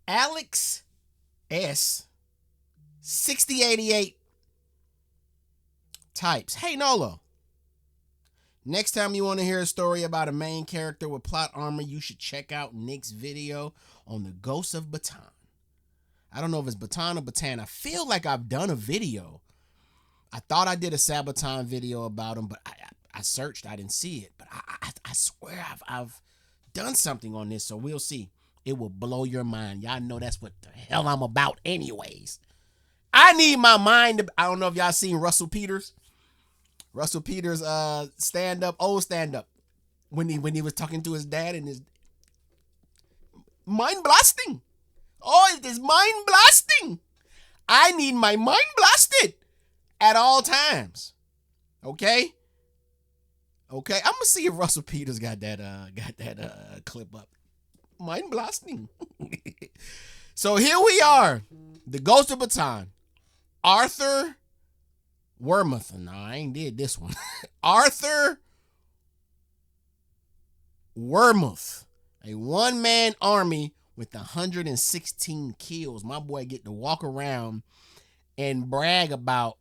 Alex S. 6088 types, "Hey Nolo, next time you want to hear a story about a main character with plot armor, you should check out Nick's video on the Ghost of Bataan." I don't know if it's Bataan or Bataan. I feel like I've done a video. I thought I did a Sabotaging video about him, but I searched. I didn't see it. But I swear I've done something on this, so we'll see. It will blow your mind. Y'all know that's what the hell I'm about anyways. I need my mind. I don't know if y'all seen Russell Peters. Russell Peters old stand-up. When he was talking to his dad and his mind blasting. Oh, it is mind blasting. I need my mind blasted at all times. Okay? I'm gonna see if Russell Peters got that clip up. Mind blasting. So here we are. The Ghost of Bataan. Arthur Wormuth. No, I ain't did this one. Arthur Wormuth. A one-man army with 116 kills. My boy get to walk around and brag about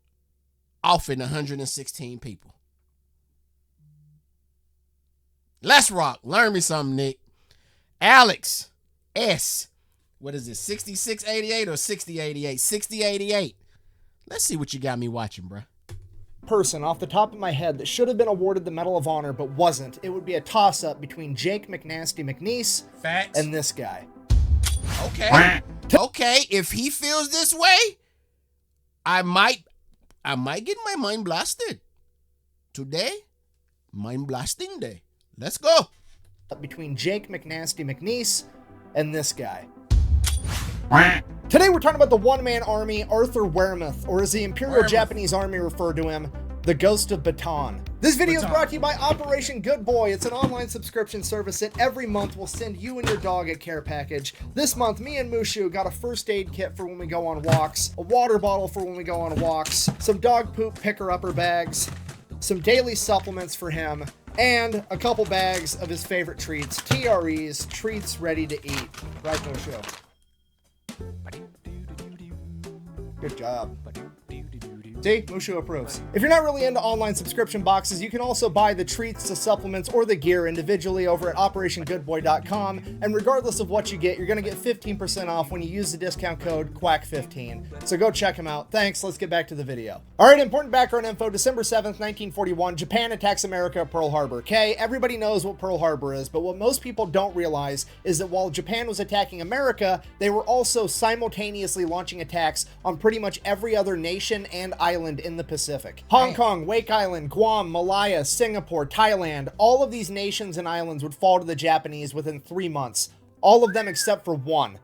offing 116 people. Let's rock. Learn me something, Nick. Alex S. What is it? 6688 or 6088? 6088. Let's see what you got me watching, bruh. Person off the top of my head that should have been awarded the Medal of Honor but wasn't. It would be a toss-up between Jake McNasty McNeese Facts. and this guy. Okay. Okay, if he feels this way, I might get my mind blasted. Today, mind blasting day. Let's go. Between Jake McNasty McNeese and this guy. Today we're talking about the one-man army, Arthur Wehrmuth, or as the Imperial Japanese Army referred to him, the Ghost of Bataan. This video is brought to you by Operation Good Boy. It's an online subscription service that every month will send you and your dog a care package. This month, me and Mushu got a first aid kit for when we go on walks, a water bottle for when we go on walks, some dog poop picker-upper bags, some daily supplements for him, and a couple bags of his favorite treats, TREs, treats ready to eat. Right, Mushu? Good job. See, Mushu approves. If you're not really into online subscription boxes, you can also buy the treats, the supplements, or the gear individually over at OperationGoodBoy.com. And regardless of what you get, you're going to get 15% off when you use the discount code QUACK15. So go check them out. Thanks. Let's get back to the video. All right, important background info. December 7th, 1941, Japan attacks America at Pearl Harbor. Okay, everybody knows what Pearl Harbor is, but what most people don't realize is that while Japan was attacking America, they were also simultaneously launching attacks on pretty much every other nation and island in the Pacific. Hong Kong, Wake Island, Guam, Malaya, Singapore, Thailand, all of these nations and islands would fall to the Japanese within 3 months. All of them except for one,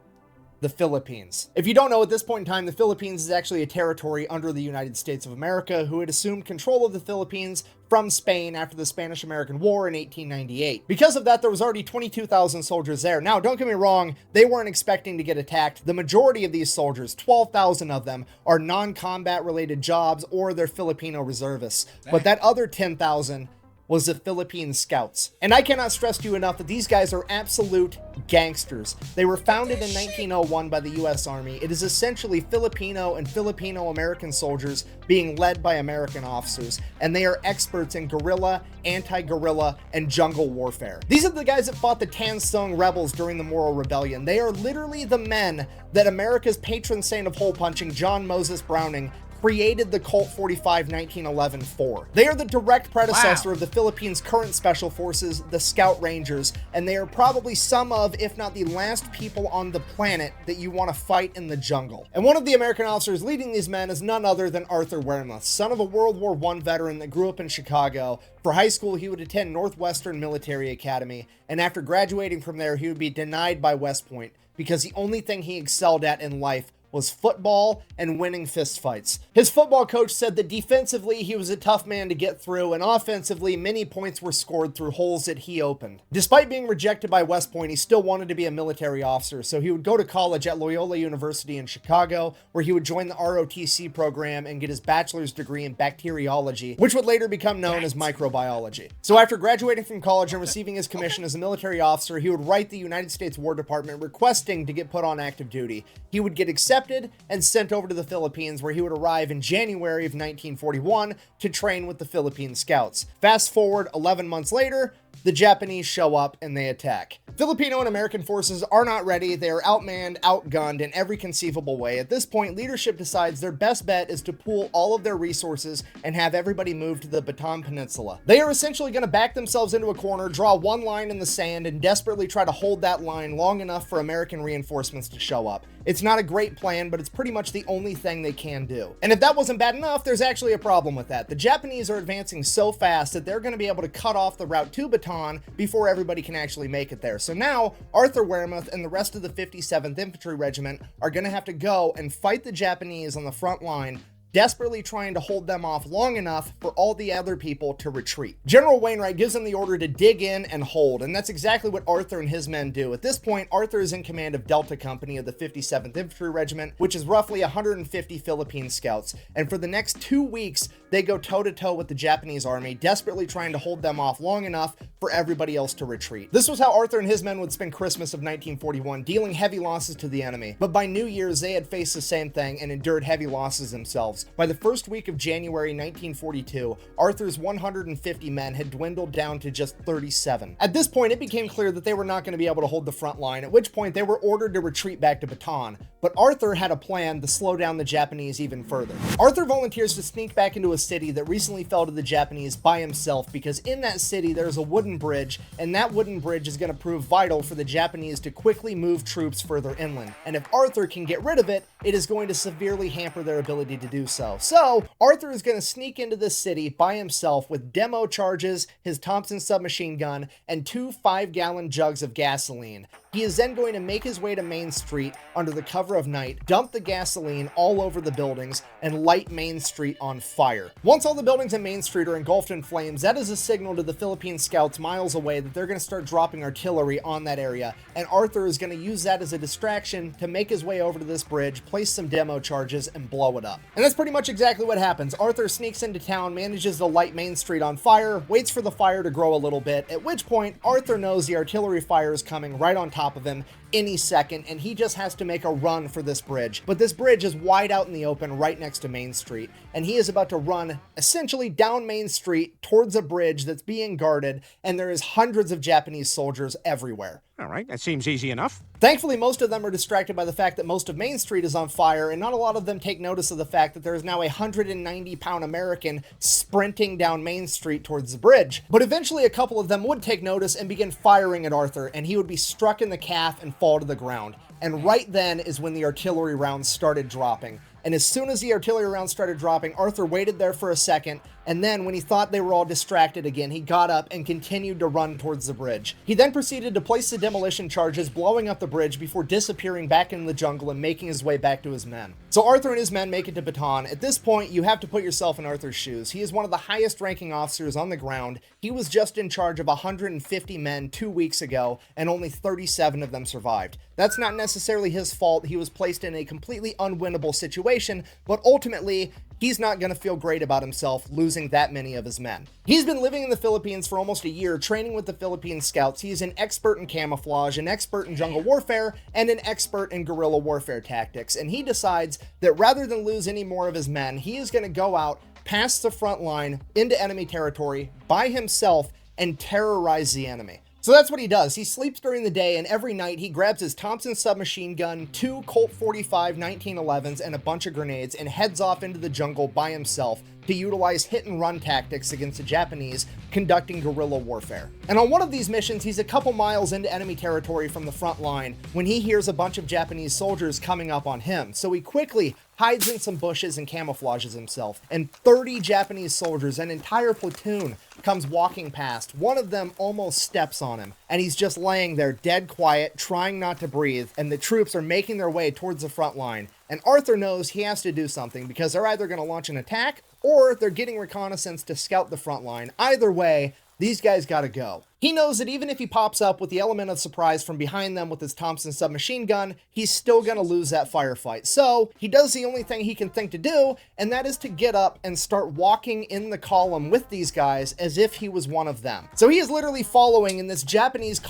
the Philippines. If you don't know, at this point in time, the Philippines is actually a territory under the United States of America, who had assumed control of the Philippines from Spain after the Spanish-American War in 1898. Because of that, there was already 22,000 soldiers there. Now, don't get me wrong, they weren't expecting to get attacked. The majority of these soldiers, 12,000 of them, are non-combat related jobs or they're Filipino reservists. But that other 10,000 was the Philippine Scouts. And I cannot stress to you enough that these guys are absolute gangsters. They were founded in 1901 by the U.S. Army. It is essentially Filipino and Filipino-American soldiers being led by American officers, and they are experts in guerrilla, anti-guerrilla, and jungle warfare. These are the guys that fought the Tan Sung rebels during the Moro Rebellion. They are literally the men that America's patron saint of hole punching, John Moses Browning, created the Colt 45 1911 for. They are the direct predecessor of the Philippines' current special forces, the Scout Rangers, and they are probably some of, if not the last people on the planet that you want to fight in the jungle. And one of the American officers leading these men is none other than Arthur Wehrmuth, son of a World War I veteran that grew up in Chicago. For high school, he would attend Northwestern Military Academy, and after graduating from there, he would be denied by West Point because the only thing he excelled at in life was football and winning fistfights. His football coach said that defensively he was a tough man to get through, and offensively many points were scored through holes that he opened. Despite being rejected by West Point, he still wanted to be a military officer, so he would go to college at Loyola University in Chicago, where he would join the ROTC program and get his bachelor's degree in bacteriology, which would later become known as microbiology. So after graduating from college and receiving his commission as a military officer, he would write the United States War Department requesting to get put on active duty. He would get accepted and sent over to the Philippines, where he would arrive in January of 1941 to train with the Philippine Scouts. Fast forward 11 months later, the Japanese show up and they attack. Filipino and American forces are not ready. They are outmanned, outgunned in every conceivable way. At this point, leadership decides their best bet is to pool all of their resources and have everybody move to the Bataan Peninsula. They are essentially going to back themselves into a corner, draw one line in the sand, and desperately try to hold that line long enough for American reinforcements to show up. It's not a great plan, but it's pretty much the only thing they can do. And if that wasn't bad enough, there's actually a problem with that. The Japanese are advancing so fast that they're going to be able to cut off the route to Bataan before everybody can actually make it there. So now Arthur Wearmouth and the rest of the 57th Infantry Regiment are going to have to go and fight the Japanese on the front line, desperately trying to hold them off long enough for all the other people to retreat. General Wainwright gives them the order to dig in and hold, and that's exactly what Arthur and his men do. At this point, Arthur is in command of Delta Company of the 57th Infantry Regiment, which is roughly 150 Philippine scouts, and for the next 2 weeks, they go toe-to-toe with the Japanese army, desperately trying to hold them off long enough for everybody else to retreat. This was how Arthur and his men would spend Christmas of 1941, dealing heavy losses to the enemy. But by New Year's, they had faced the same thing and endured heavy losses themselves. By the first week of January 1942, Arthur's 150 men had dwindled down to just 37. At this point, it became clear that they were not going to be able to hold the front line, at which point they were ordered to retreat back to Bataan. But Arthur had a plan to slow down the Japanese even further. Arthur volunteers to sneak back into a city that recently fell to the Japanese by himself, because in that city there's a wooden bridge, and that wooden bridge is going to prove vital for the Japanese to quickly move troops further inland. And if Arthur can get rid of it, it is going to severely hamper their ability to do so. So Arthur is going to sneak into this city by himself with demo charges, his Thompson submachine gun, and 2 5-gallon jugs of gasoline. He is then going to make his way to Main Street under the cover of night, dump the gasoline all over the buildings, and light Main Street on fire. Once all the buildings in Main Street are engulfed in flames, that is a signal to the Philippine scouts miles away that they're going to start dropping artillery on that area, and Arthur is going to use that as a distraction to make his way over to this bridge, place some demo charges, and blow it up. And that's pretty much exactly what happens. Arthur sneaks into town, manages to light Main Street on fire, waits for the fire to grow a little bit, at which point Arthur knows the artillery fire is coming right on top of him any second, and he just has to make a run for this bridge. But this bridge is wide out in the open right next to Main Street, and he is about to run essentially down Main Street towards a bridge that's being guarded, and there is hundreds of Japanese soldiers everywhere. All right, that seems easy enough. Thankfully, most of them are distracted by the fact that most of Main Street is on fire, and not a lot of them take notice of the fact that there is now a 190-pound American sprinting down Main Street towards the bridge. But eventually, a couple of them would take notice and begin firing at Arthur, and he would be struck in the calf and fall to the ground. And right then is when the artillery rounds started dropping. And as soon as the artillery rounds started dropping, Arthur waited there for a second, and then when he thought they were all distracted again, he got up and continued to run towards the bridge. He then proceeded to place the demolition charges, blowing up the bridge before disappearing back into the jungle and making his way back to his men. So Arthur and his men make it to Bataan. At this point, you have to put yourself in Arthur's shoes. He is one of the highest ranking officers on the ground. He was just in charge of 150 men 2 weeks ago, and only 37 of them survived. That's not necessarily his fault. He was placed in a completely unwinnable situation, but ultimately, he's not going to feel great about himself losing that many of his men. He's been living in the Philippines for almost a year, training with the Philippine Scouts. He's an expert in camouflage, an expert in jungle warfare, and an expert in guerrilla warfare tactics. And he decides that rather than lose any more of his men, he is going to go out past the front line into enemy territory by himself and terrorize the enemy. So that's what he does. He sleeps during the day, and every night he grabs his Thompson submachine gun, 2 Colt 45 1911s, and a bunch of grenades, and heads off into the jungle by himself to utilize hit-and-run tactics against the Japanese, conducting guerrilla warfare. And on one of these missions, he's a couple miles into enemy territory from the front line when he hears a bunch of Japanese soldiers coming up on him. So he quickly hides in some bushes and camouflages himself, and 30 Japanese soldiers, an entire platoon, comes walking past. One of them almost steps on him, and he's just laying there dead quiet, trying not to breathe, and the troops are making their way towards the front line. And Arthur knows he has to do something because they're either going to launch an attack or they're getting reconnaissance to scout the front line. Either way, these guys gotta go. He knows that even if he pops up with the element of surprise from behind them with his Thompson submachine gun, he's still gonna lose that firefight. So he does the only thing he can think to do, and that is to get up and start walking in the column with these guys as if he was one of them. So he is literally following in this Japanese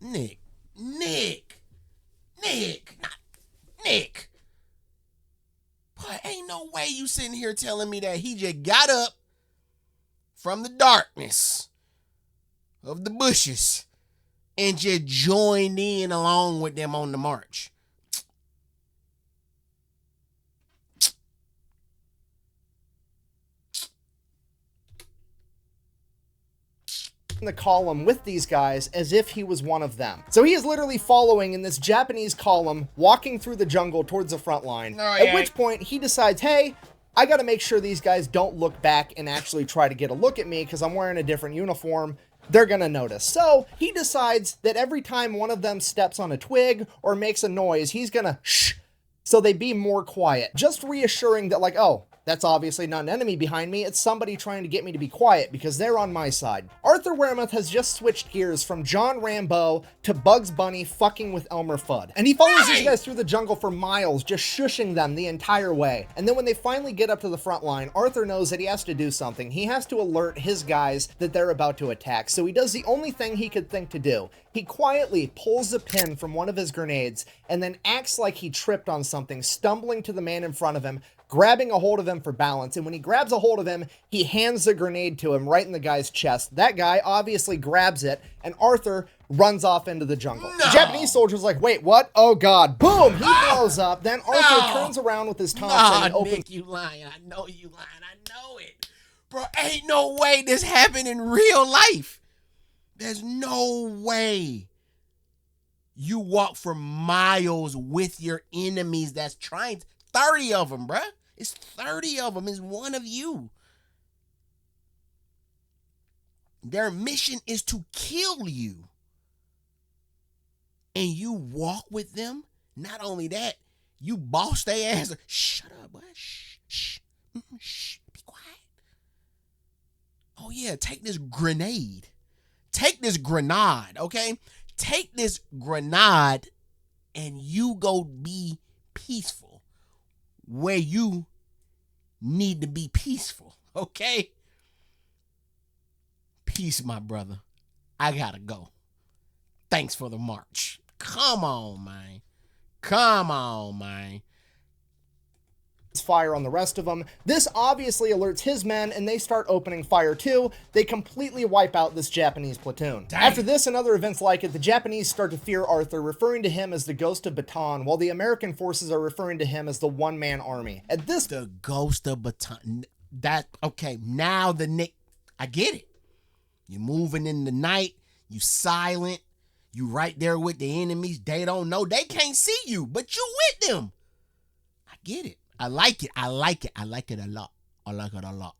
Nick, not Nick. Boy, ain't no way you sitting here telling me that he just got up from the darkness of the bushes and just joined in along with them on the march. in the column with these guys as if he was one of them. So he is literally following in this Japanese column, walking through the jungle towards the front line. At which point he decides, hey, I gotta make sure these guys don't look back and actually try to get a look at me because I'm wearing a different uniform. They're gonna notice. So he decides that every time one of them steps on a twig or makes a noise, he's gonna shh, so they be more quiet. Just reassuring that, like, oh, that's obviously not an enemy behind me, it's somebody trying to get me to be quiet because they're on my side. Arthur Wehrmuth has just switched gears from John Rambo to Bugs Bunny fucking with Elmer Fudd. And he follows these guys through the jungle for miles, just shushing them the entire way. And then when they finally get up to the front line, Arthur knows that he has to do something. He has to alert his guys that they're about to attack. So he does the only thing he could think to do. He quietly pulls a pin from one of his grenades and then acts like he tripped on something, stumbling to the man in front of him, grabbing a hold of him for balance. And when he grabs a hold of him, he hands the grenade to him right in the guy's chest. That guy obviously grabs it, and Arthur runs off into the jungle. The Japanese soldier's like, wait, what? Oh God. Boom! He blows up. Then Arthur turns around with his Thompson and opens... Nick, you lying. I know you lying. I know it. Bro, ain't no way this happened in real life. There's no way you walk for miles with your enemies that's trying... 30 of them, bruh. It's 30 of them. It's one of you. Their mission is to kill you. And you walk with them. Not only that, you boss their ass. Shut up, boy. Shh, shh, shh. Be quiet. Oh, yeah. Take this grenade. Take this grenade, okay? Take this grenade and you go be peaceful where you need to be peaceful, okay? Peace, my brother. I gotta go. Thanks for the march. Come on, man. Come on, man. Fire on the rest of them. This obviously alerts his men and they start opening fire too. They completely wipe out this Japanese platoon. Dang. After this and other events like it, the Japanese start to fear Arthur, referring to him as the Ghost of Bataan, while the American forces are referring to him as the one-man army. At this... The Ghost of Bataan. That, okay, now the Nick, I get it. You're moving in the night, you silent, you right there with the enemies, they don't know, they can't see you, but you with them. I get it. I like it. I like it. I like it a lot. I like it a lot.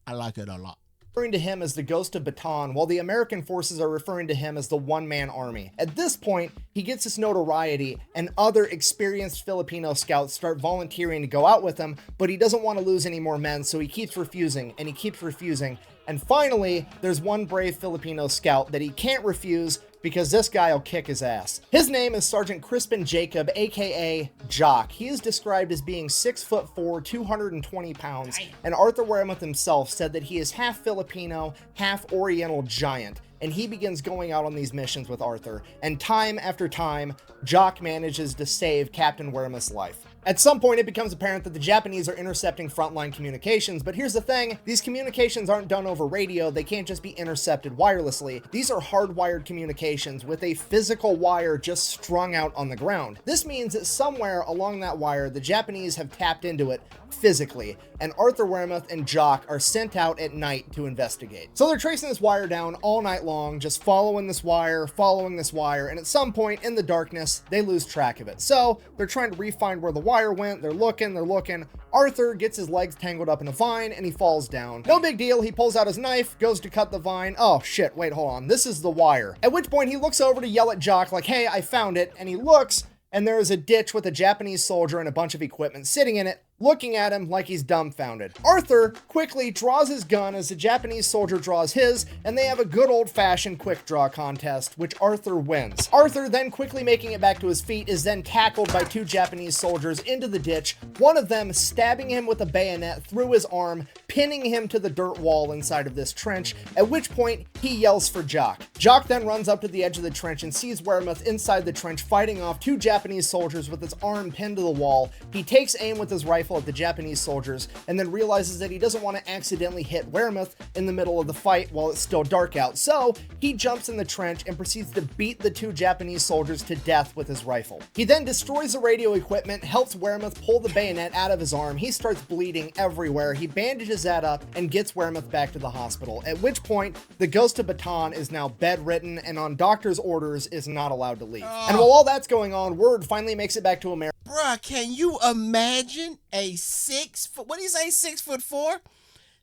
I like it a lot. Referring to him as the Ghost of Bataan, while the American forces are referring to him as the one-man army. At this point, he gets his notoriety, and other experienced Filipino scouts start volunteering to go out with him, but he doesn't want to lose any more men, so he keeps refusing, and he keeps refusing. And finally, there's one brave Filipino scout that he can't refuse because this guy will kick his ass. His name is Sergeant Crispin Jacob, aka Jock. He is described as being 6'4", 220 pounds, and Arthur Wehrmuth himself said that he is half Filipino, half Oriental giant. And he begins going out on these missions with Arthur, and time after time, Jock manages to save Captain Wehrmuth's life. At some point, it becomes apparent that the Japanese are intercepting frontline communications, but here's the thing, these communications aren't done over radio, they can't just be intercepted wirelessly. These are hardwired communications with a physical wire just strung out on the ground. This means that somewhere along that wire, the Japanese have tapped into it physically, and Arthur Wehrmuth and Jock are sent out at night to investigate. So they're tracing this wire down all night long, just following this wire, and at some point in the darkness, they lose track of it. So they're trying to re-find where the wire wire went. They're looking. Arthur gets his legs tangled up in a vine and he falls down. No big deal. He pulls out his knife, goes to cut the vine. Oh shit, wait, hold on. This is the wire. At which point he looks over to yell at Jock like, hey, I found it. And he looks, and there is a ditch with a Japanese soldier and a bunch of equipment sitting in it, looking at him like he's dumbfounded. Arthur quickly draws his gun as the Japanese soldier draws his, and they have a good old-fashioned quick draw contest, which Arthur wins. Arthur, then quickly making it back to his feet, is then tackled by two Japanese soldiers into the ditch, one of them stabbing him with a bayonet through his arm, pinning him to the dirt wall inside of this trench, at which point he yells for Jock. Jock then runs up to the edge of the trench and sees Wehrmuth inside the trench fighting off two Japanese soldiers with his arm pinned to the wall. He takes aim with his rifle at the Japanese soldiers and then realizes that he doesn't want to accidentally hit Wehrmuth in the middle of the fight while it's still dark out. So he jumps in the trench and proceeds to beat the two Japanese soldiers to death with his rifle. He then destroys the radio equipment, helps Wehrmuth pull the bayonet out of his arm. He starts bleeding everywhere. He bandages that up and gets Wehrmuth back to the hospital, at which point the ghost of Bataan is now bedridden and on doctor's orders is not allowed to leave. And while all that's going on, word finally makes it back to America. Bruh, can you imagine a 6 foot, what do you say, 6'4"?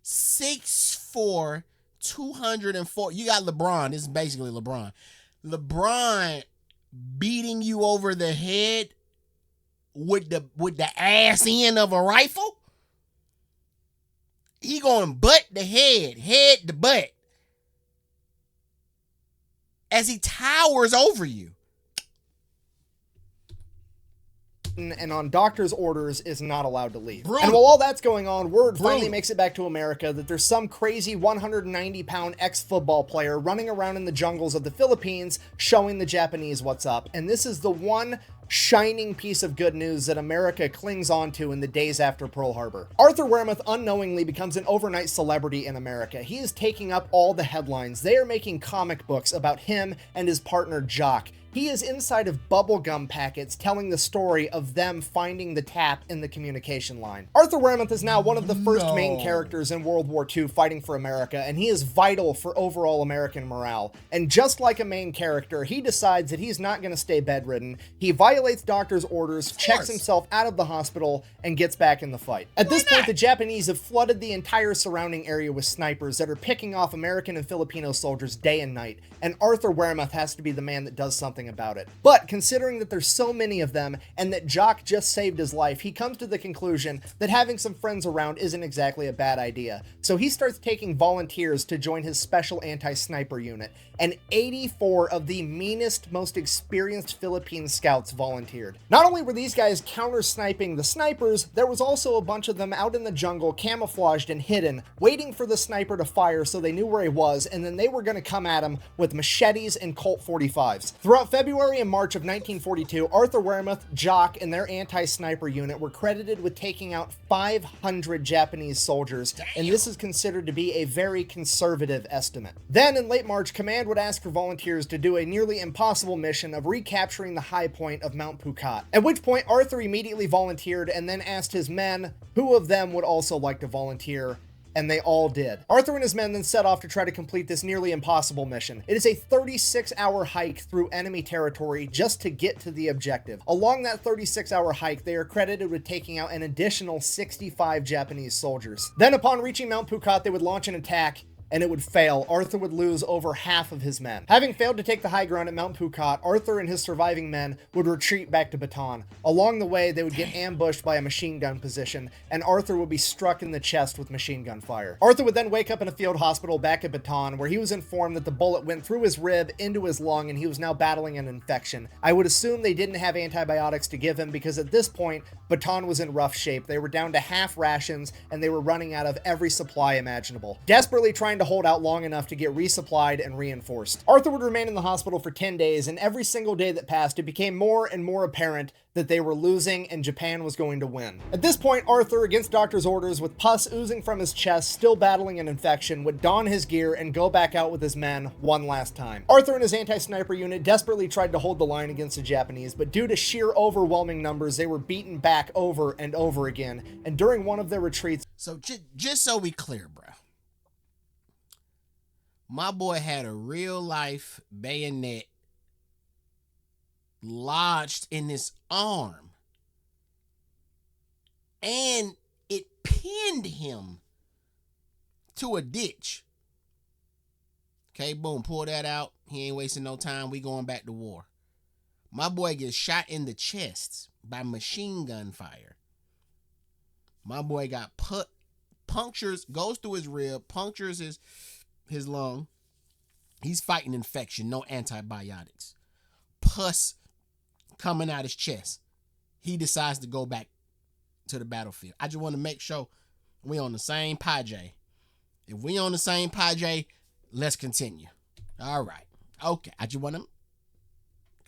6'4", 204. You got LeBron. This is basically LeBron. LeBron beating you over the head with the ass end of a rifle. He going butt to head to butt, as he towers over you. And on doctor's orders is not allowed to leave. Brutal. And while all that's going on, word finally makes it back to America that there's some crazy 190-pound ex-football player running around in the jungles of the Philippines showing the Japanese what's up. And this is the one shining piece of good news that America clings on to in the days after Pearl Harbor. Arthur Wehrmuth unknowingly becomes an overnight celebrity in America. He is taking up all the headlines. They are making comic books about him and his partner Jock. He is inside of bubblegum packets telling the story of them finding the tap in the communication line. Arthur Wehrmuth is now one of the first main characters in World War II fighting for America, and he is vital for overall American morale. And just like a main character, he decides that he's not going to stay bedridden. He violates doctor's orders, checks himself out of the hospital, and gets back in the fight. At this point, the Japanese have flooded the entire surrounding area with snipers that are picking off American and Filipino soldiers day and night, and Arthur Wehrmuth has to be the man that does something about it. But considering that there's so many of them and that Jock just saved his life, he comes to the conclusion that having some friends around isn't exactly a bad idea. So he starts taking volunteers to join his special anti-sniper unit, and 84 of the meanest, most experienced Philippine scouts volunteered. Not only were these guys counter-sniping the snipers, there was also a bunch of them out in the jungle, camouflaged and hidden, waiting for the sniper to fire so they knew where he was, and then they were going to come at him with machetes and Colt 45s. Throughout February and March of 1942, Arthur Wehrmuth, Jock, and their anti-sniper unit were credited with taking out 500 Japanese soldiers, and this is considered to be a very conservative estimate. Then, in late March, Command would ask for volunteers to do a nearly impossible mission of recapturing the high point of Mount Phuket, at which point Arthur immediately volunteered and then asked his men who of them would also like to volunteer, and they all did. Arthur and his men then set off to try to complete this nearly impossible mission. It is a 36-hour hike through enemy territory just to get to the objective. Along that 36-hour hike, they are credited with taking out an additional 65 Japanese soldiers. Then upon reaching Mount Phuket, they would launch an attack, and it would fail. Arthur would lose over half of his men. Having failed to take the high ground at Mount Phuket, Arthur and his surviving men would retreat back to Bataan. Along the way, they would get ambushed by a machine gun position, and Arthur would be struck in the chest with machine gun fire. Arthur would then wake up in a field hospital back at Bataan, where he was informed that the bullet went through his rib into his lung, and he was now battling an infection. I would assume they didn't have antibiotics to give him, because at this point, Bataan was in rough shape. They were down to half rations, and they were running out of every supply imaginable. Desperately trying to hold out long enough to get resupplied and reinforced. Arthur would remain in the hospital for 10 days, and every single day that passed, it became more and more apparent that they were losing and Japan was going to win. At this point, Arthur, against doctor's orders, with pus oozing from his chest, still battling an infection, would don his gear and go back out with his men one last time. Arthur and his anti-sniper unit desperately tried to hold the line against the Japanese, but due to sheer overwhelming numbers, they were beaten back over and over again, and during one of their retreats... So just so we clear, bro. My boy had a real life bayonet lodged in his arm and it pinned him to a ditch. Okay, boom, pull that out. He ain't wasting no time. We going back to war. My boy gets shot in the chest by machine gun fire. My boy got punctures, goes through his rib, punctures his lung. He's fighting infection, no antibiotics. Pus coming out his chest. He decides to go back to the battlefield. I just want to make sure we on the same page. If we on the same page, let's continue. All right. Okay. I just want to.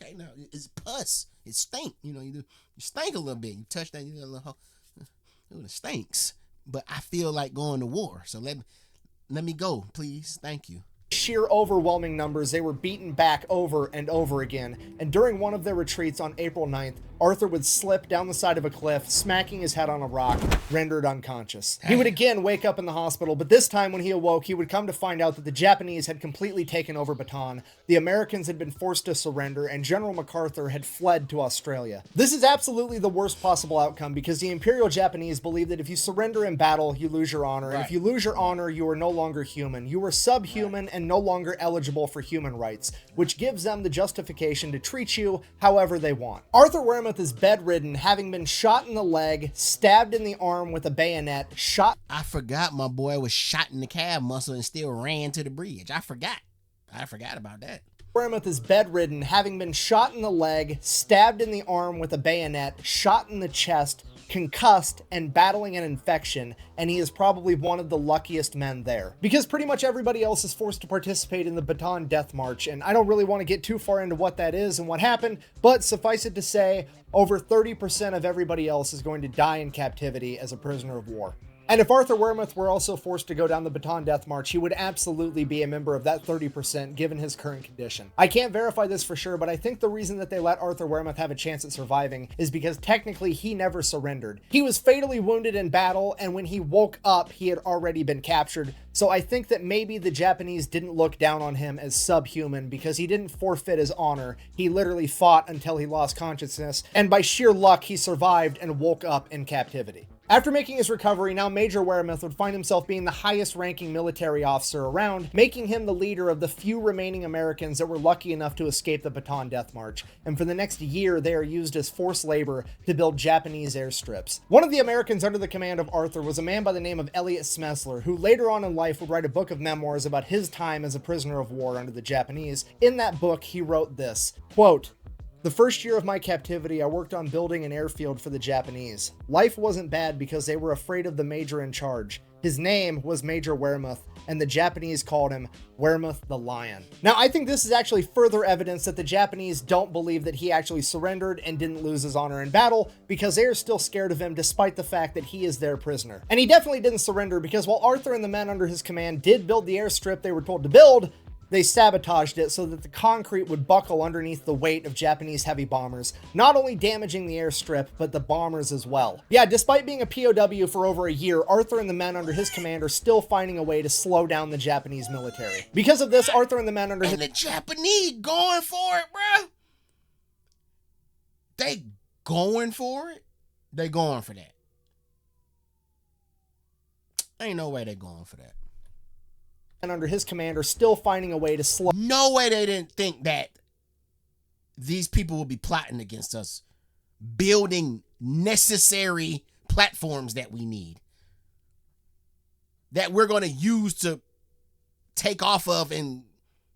Okay. Now it's pus. It stink. You know, you stink a little bit. You touch that, you get a little. It stinks. But I feel like going to war. So let me go, please. Thank you. Sheer overwhelming numbers, they were beaten back over and over again, and during one of their retreats on April 9th, Arthur would slip down the side of a cliff, smacking his head on a rock, rendered unconscious. He would again wake up in the hospital, but this time when he awoke, he would come to find out that the Japanese had completely taken over Bataan, the Americans had been forced to surrender, and General MacArthur had fled to Australia. This is absolutely the worst possible outcome because the Imperial Japanese believe that if you surrender in battle, you lose your honor, and if you lose your honor, you are no longer human. You are subhuman and no longer eligible for human rights, which gives them the justification to treat you however they want. Arthur Wehrmuth is bedridden, having been shot in the leg, stabbed in the arm with a bayonet, shot. I forgot my boy was shot in the calf muscle and still ran to the bridge. I forgot about that. Wehrmuth is bedridden, having been shot in the leg, stabbed in the arm with a bayonet, shot in the chest, concussed, and battling an infection, and he is probably one of the luckiest men there. Because pretty much everybody else is forced to participate in the Bataan Death March, and I don't really want to get too far into what that is and what happened, but suffice it to say, over 30% of everybody else is going to die in captivity as a prisoner of war. And if Arthur Wehrmuth were also forced to go down the Bataan Death March, he would absolutely be a member of that 30% given his current condition. I can't verify this for sure, but I think the reason that they let Arthur Wehrmuth have a chance at surviving is because technically he never surrendered. He was fatally wounded in battle, and when he woke up, he had already been captured. So I think that maybe the Japanese didn't look down on him as subhuman because he didn't forfeit his honor. He literally fought until he lost consciousness, and by sheer luck, he survived and woke up in captivity. After making his recovery, now Major Wehrmuth would find himself being the highest ranking military officer around, making him the leader of the few remaining Americans that were lucky enough to escape the Bataan Death March, and for the next year they are used as forced labor to build Japanese airstrips. One of the Americans under the command of Arthur was a man by the name of Elliot Smesler, who later on in life would write a book of memoirs about his time as a prisoner of war under the Japanese. In that book, he wrote this, quote, "The first year of my captivity, I worked on building an airfield for the Japanese. Life wasn't bad because they were afraid of the major in charge. His name was Major Wehrmuth, and the Japanese called him Wehrmuth the Lion." Now, I think this is actually further evidence that the Japanese don't believe that he actually surrendered and didn't lose his honor in battle, because they are still scared of him despite the fact that he is their prisoner. And he definitely didn't surrender, because while Arthur and the men under his command did build the airstrip they were told to build, they sabotaged it so that the concrete would buckle underneath the weight of Japanese heavy bombers, not only damaging the airstrip, but the bombers as well. Yeah, despite being a POW for over a year, Arthur and the men under his command are still finding a way to slow down the Japanese military. Because of this, Arthur and the men under his... And the Japanese going for it, bro. They going for it? They going for that. Ain't no way they going for that. And under his command are still finding a way to slow. No way they didn't think that these people will be plotting against us, building necessary platforms that we need, that we're going to use to take off of and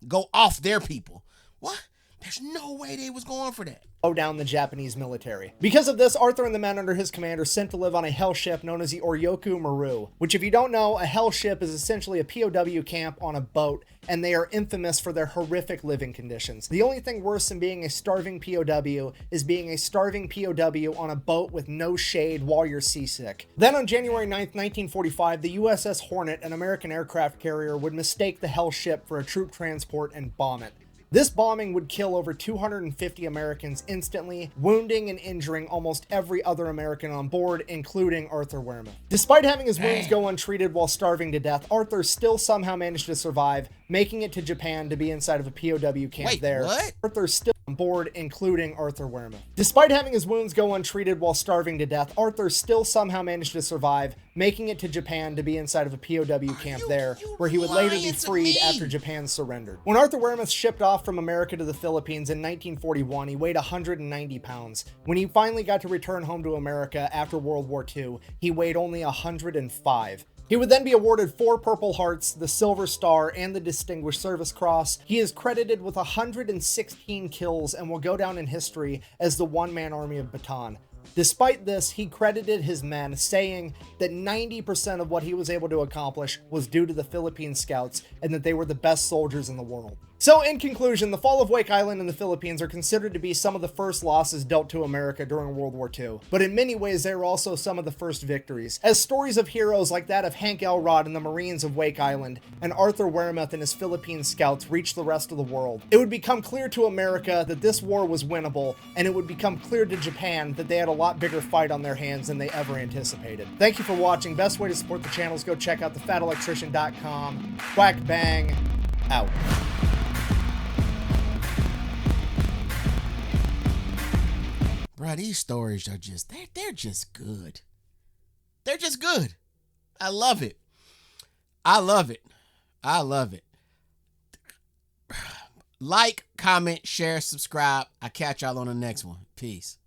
go off their people. What? There's no way they was going for that. Slow down the Japanese military. Because of this, Arthur and the men under his command are sent to live on a hell ship known as the Oryoku Maru, which, if you don't know, a hell ship is essentially a POW camp on a boat, and they are infamous for their horrific living conditions. The only thing worse than being a starving POW is being a starving POW on a boat with no shade while you're seasick. Then on January 9th, 1945, the USS Hornet, an American aircraft carrier, would mistake the hell ship for a troop transport and bomb it. This bombing would kill over 250 Americans instantly, wounding and injuring almost every other American on board, including Arthur Wehrmuth. Despite having his wounds go untreated while starving to death, Arthur still somehow managed to survive, making it to Japan to be inside of a POW camp there. What? Arthur still on board, including Arthur Wehrmath. Despite having his wounds go untreated while starving to death, Arthur still somehow managed to survive, making it to Japan to be inside of a POW camp there, where he would later be freed after Japan surrendered. When Arthur Wehrmath shipped off from America to the Philippines in 1941, he weighed 190 pounds. When he finally got to return home to America after World War II, he weighed only 105. He would then be awarded 4 Purple Hearts, the Silver Star, and the Distinguished Service Cross. He is credited with 116 kills and will go down in history as the one-man army of Bataan. Despite this, he credited his men, saying that 90% of what he was able to accomplish was due to the Philippine Scouts and that they were the best soldiers in the world. So in conclusion, the fall of Wake Island and the Philippines are considered to be some of the first losses dealt to America during World War II, but in many ways they are also some of the first victories, as stories of heroes like that of Hank Elrod and the Marines of Wake Island, and Arthur Wehrmath and his Philippine Scouts reached the rest of the world. It would become clear to America that this war was winnable, and it would become clear to Japan that they had a lot bigger fight on their hands than they ever anticipated. Thank you for watching. Best way to support the channel is go check out thefatelectrician.com. Quack bang, out. Bro, these stories are just, they're just good. They're just good. I love it. I love it. I love it. Like, comment, share, subscribe. I'll catch y'all on the next one. Peace.